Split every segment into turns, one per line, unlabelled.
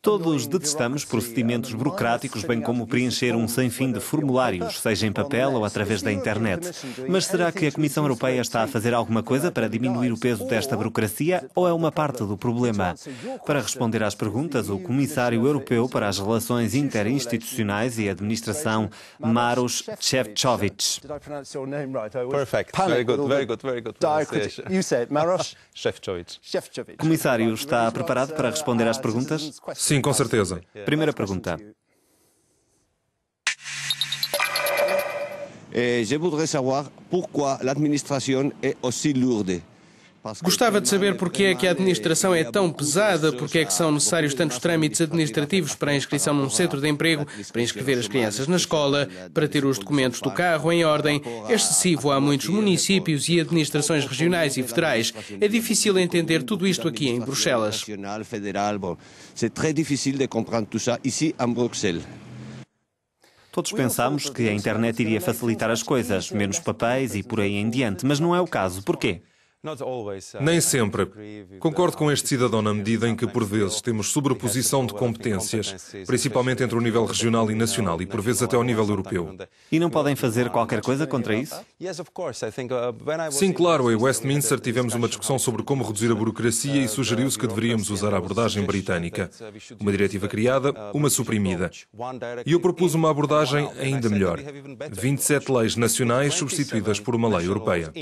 Todos detestamos procedimentos burocráticos, bem como preencher um sem fim de formulários, seja em papel ou através da internet. Mas será que a Comissão Europeia está a fazer alguma coisa para diminuir o peso desta burocracia ou é uma parte do problema? Para responder às perguntas, o Comissário Europeu para as Relações Interinstitucionais e Administração, Maroš Šefčovič.
Perfect. Very good pronunciation.
You said Maroš
Šefčovič.
Comissário, está preparado para responder às perguntas?
Sim, com certeza.
Primeira pergunta.
Je voudrais savoir pourquoi l'administration est aussi lourde.
Gostava de saber porque é que a administração é tão pesada, porque é que são necessários tantos trâmites administrativos para a inscrição num centro de emprego, para inscrever as crianças na escola, para ter os documentos do carro em ordem. É excessivo, há muitos municípios e administrações regionais e federais. É difícil entender tudo isto aqui em Bruxelas.
C'est très difficile de comprendre tout ça ici en Bruxelles.
Todos pensámos que a internet iria facilitar as coisas, menos papéis e por aí em diante, mas não é o caso. Porquê?
Nem sempre. Concordo com este cidadão na medida em que, por vezes, temos sobreposição de competências, principalmente entre o nível regional e nacional e, por vezes, até ao nível europeu.
E não podem fazer qualquer coisa contra isso?
Sim, claro. Em Westminster tivemos uma discussão sobre como reduzir a burocracia e sugeriu-se que deveríamos usar a abordagem britânica. Uma diretiva criada, uma suprimida. E eu propus uma abordagem ainda melhor. 27 leis nacionais substituídas por uma lei europeia.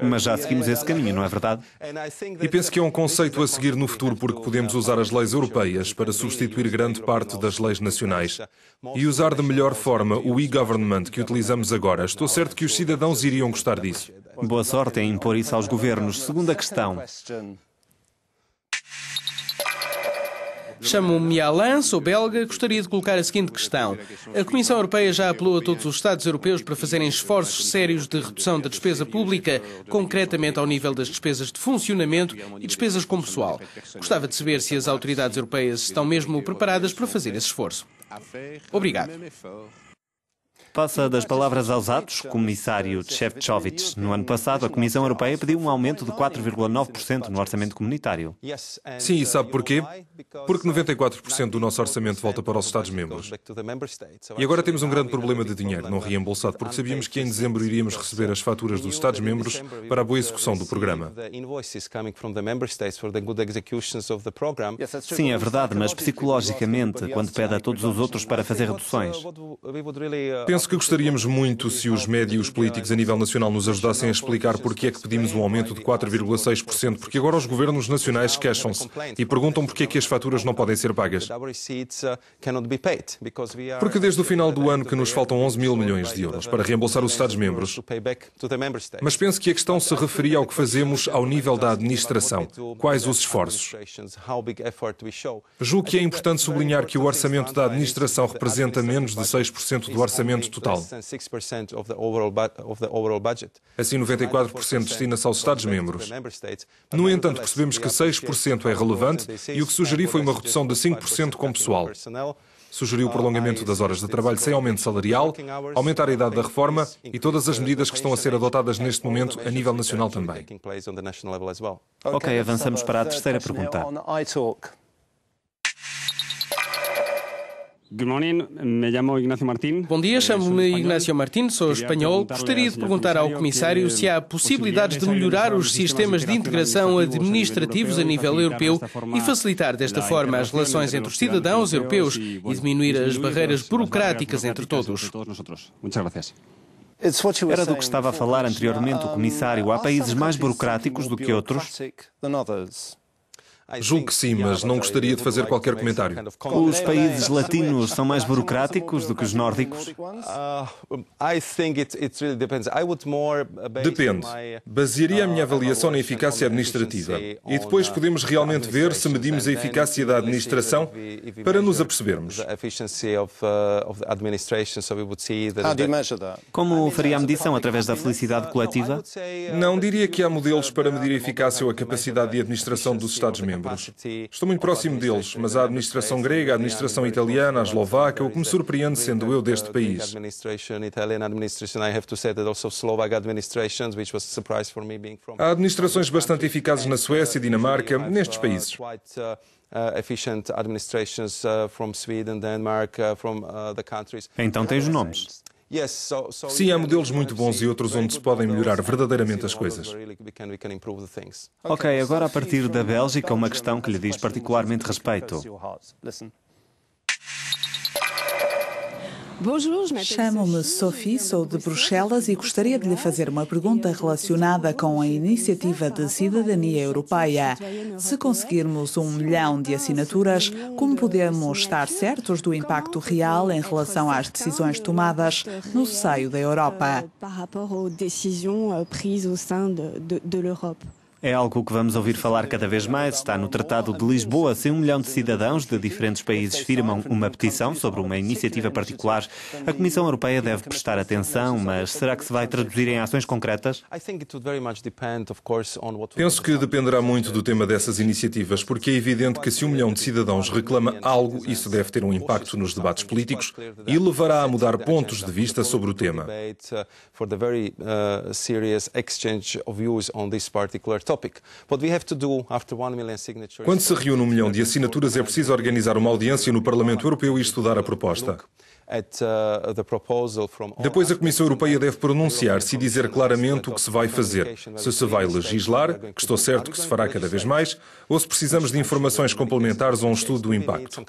Mas já seguimos esse caminho, não é verdade?
E penso que é um conceito a seguir no futuro porque podemos usar as leis europeias para substituir grande parte das leis nacionais e usar de melhor forma o e-government que utilizamos agora. Estou certo que os cidadãos iriam gostar disso.
Boa sorte em impor isso aos governos. Segunda questão.
Chamo-me Alain, sou belga. Gostaria de colocar a seguinte questão. A Comissão Europeia já apelou a todos os Estados europeus para fazerem esforços sérios de redução da despesa pública, concretamente ao nível das despesas de funcionamento e despesas com pessoal. Gostava de saber se as autoridades europeias estão mesmo preparadas para fazer esse esforço. Obrigado.
Passa das palavras aos atos, Comissário Šefčovič. No ano passado, a Comissão Europeia pediu um aumento de 4,9% no orçamento comunitário.
Sim, e sabe porquê? Porque 94% do nosso orçamento volta para os Estados-membros. E agora temos um grande problema de dinheiro não reembolsado, porque sabíamos que em dezembro iríamos receber as faturas dos Estados-membros para a boa execução do programa.
Sim, é verdade, mas psicologicamente, quando pede a todos os outros para fazer reduções.
Penso que gostaríamos muito se os médios e os políticos a nível nacional nos ajudassem a explicar porque é que pedimos um aumento de 4,6%, porque agora os governos nacionais queixam-se e perguntam porque é que as faturas não podem ser pagas. Porque desde o final do ano que nos faltam 11 mil milhões de euros para reembolsar os Estados-membros. Mas penso que a questão se referia ao que fazemos ao nível da administração. Quais os esforços? Julgo que é importante sublinhar que o orçamento da administração representa menos de 6% do orçamento total. Assim, 94% destina-se aos Estados-membros. No entanto, percebemos que 6% é relevante e o que sugeri foi uma redução de 5% com pessoal. Sugeriu o prolongamento das horas de trabalho sem aumento salarial, aumentar a idade da reforma e todas as medidas que estão a ser adotadas neste momento a nível nacional também.
Ok, avançamos para a terceira pergunta.
Good morning, me llamo Ignacio Martín.
Bom dia, chamo-me Ignacio Martín, sou espanhol. Gostaria de perguntar ao Comissário se há possibilidades de melhorar os sistemas de integração administrativos a nível europeu e facilitar desta forma as relações entre os cidadãos europeus e diminuir as barreiras burocráticas entre todos.
Era do que estava a falar anteriormente o Comissário. Há países mais burocráticos do que outros?
Julgo que sim, mas não gostaria de fazer qualquer comentário.
Os países latinos são mais burocráticos do que os nórdicos?
Depende. Basearia a minha avaliação na eficácia administrativa. E depois podemos realmente ver se medimos a eficácia da administração para nos apercebermos.
Como faria a medição através da felicidade coletiva?
Não diria que há modelos para medir a eficácia ou a capacidade de administração dos Estados-membros. Estou muito próximo deles, mas a administração grega, a administração italiana, a eslovaca, o que me surpreende sendo eu deste país. Há administrações bastante eficazes na Suécia e Dinamarca, nestes países.
Então tens nomes.
Sim, há modelos muito bons e outros onde se podem melhorar verdadeiramente as coisas.
Ok, agora a partir da Bélgica, uma questão que lhe diz particularmente respeito.
Chamo-me Sophie, sou de Bruxelas e gostaria de lhe fazer uma pergunta relacionada com a Iniciativa de Cidadania Europeia. Se conseguirmos 1 milhão de assinaturas, como podemos estar certos do impacto real em relação às decisões tomadas no seio da Europa?
É algo que vamos ouvir falar cada vez mais. Está no Tratado de Lisboa. Se 1 milhão de cidadãos de diferentes países firmam uma petição sobre uma iniciativa particular, a Comissão Europeia deve prestar atenção, mas será que se vai traduzir em ações concretas?
Penso que dependerá muito do tema dessas iniciativas, porque é evidente que se 1 milhão de cidadãos reclama algo, isso deve ter um impacto nos debates políticos e levará a mudar pontos de vista sobre o tema. Quando se reúne 1 milhão de assinaturas, é preciso organizar uma audiência no Parlamento Europeu e estudar a proposta. Depois a Comissão Europeia deve pronunciar-se e dizer claramente o que se vai fazer. Se se vai legislar, que estou certo que se fará cada vez mais, ou se precisamos de informações complementares ou um estudo do impacto.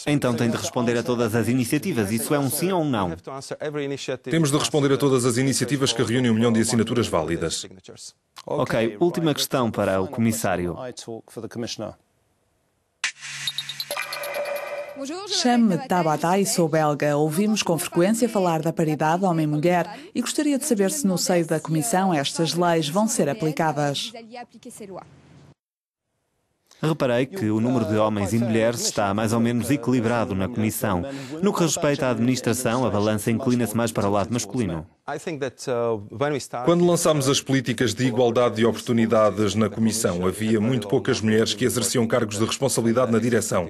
Então tem de responder a todas as iniciativas. Isso é um sim ou um não?
Temos de responder a todas as iniciativas que reúnem 1 milhão de assinaturas válidas.
Ok, última questão para o Comissário.
Chamo-me Tabata e sou belga. Ouvimos com frequência falar da paridade homem-mulher e gostaria de saber se no seio da Comissão estas leis vão ser aplicadas.
Reparei que o número de homens e mulheres está mais ou menos equilibrado na Comissão. No que respeita à administração, a balança inclina-se mais para o lado masculino.
Quando lançámos as políticas de igualdade de oportunidades na Comissão, havia muito poucas mulheres que exerciam cargos de responsabilidade na direção.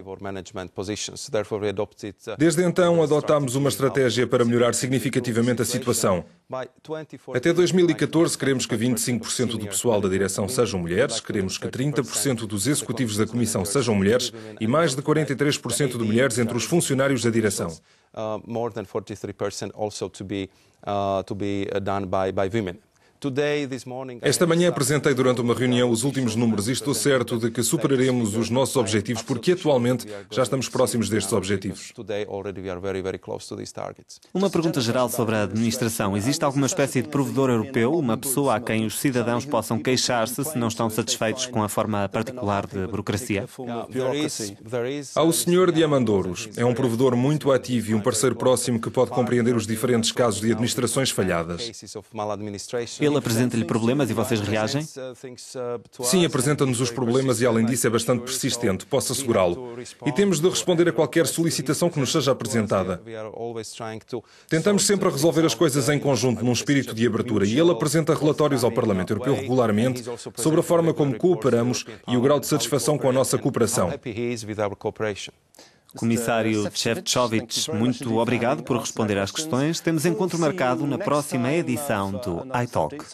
Desde então, adotámos uma estratégia para melhorar significativamente a situação. Até 2014, queremos que 25% do pessoal da direção sejam mulheres, queremos que 30% dos executivos da Comissão sejam mulheres e mais de 43% de mulheres entre os funcionários da direção. Esta manhã apresentei durante uma reunião os últimos números e estou certo de que superaremos os nossos objetivos porque atualmente já estamos próximos destes objetivos.
Uma pergunta geral sobre a administração. Existe alguma espécie de provedor europeu, uma pessoa a quem os cidadãos possam queixar-se se não estão satisfeitos com a forma particular de burocracia?
Há o Sr. Diamandouros. É um provedor muito ativo e um parceiro próximo que pode compreender os diferentes casos de administrações falhadas.
Ele apresenta-lhe problemas e vocês reagem?
Sim, apresenta-nos os problemas e, além disso, é bastante persistente, posso assegurá-lo. E temos de responder a qualquer solicitação que nos seja apresentada. Tentamos sempre resolver as coisas em conjunto, num espírito de abertura, e ele apresenta relatórios ao Parlamento Europeu regularmente sobre a forma como cooperamos e o grau de satisfação com a nossa cooperação.
Comissário Šefčovič, muito obrigado por responder às questões. Temos encontro marcado na próxima edição do iTalk.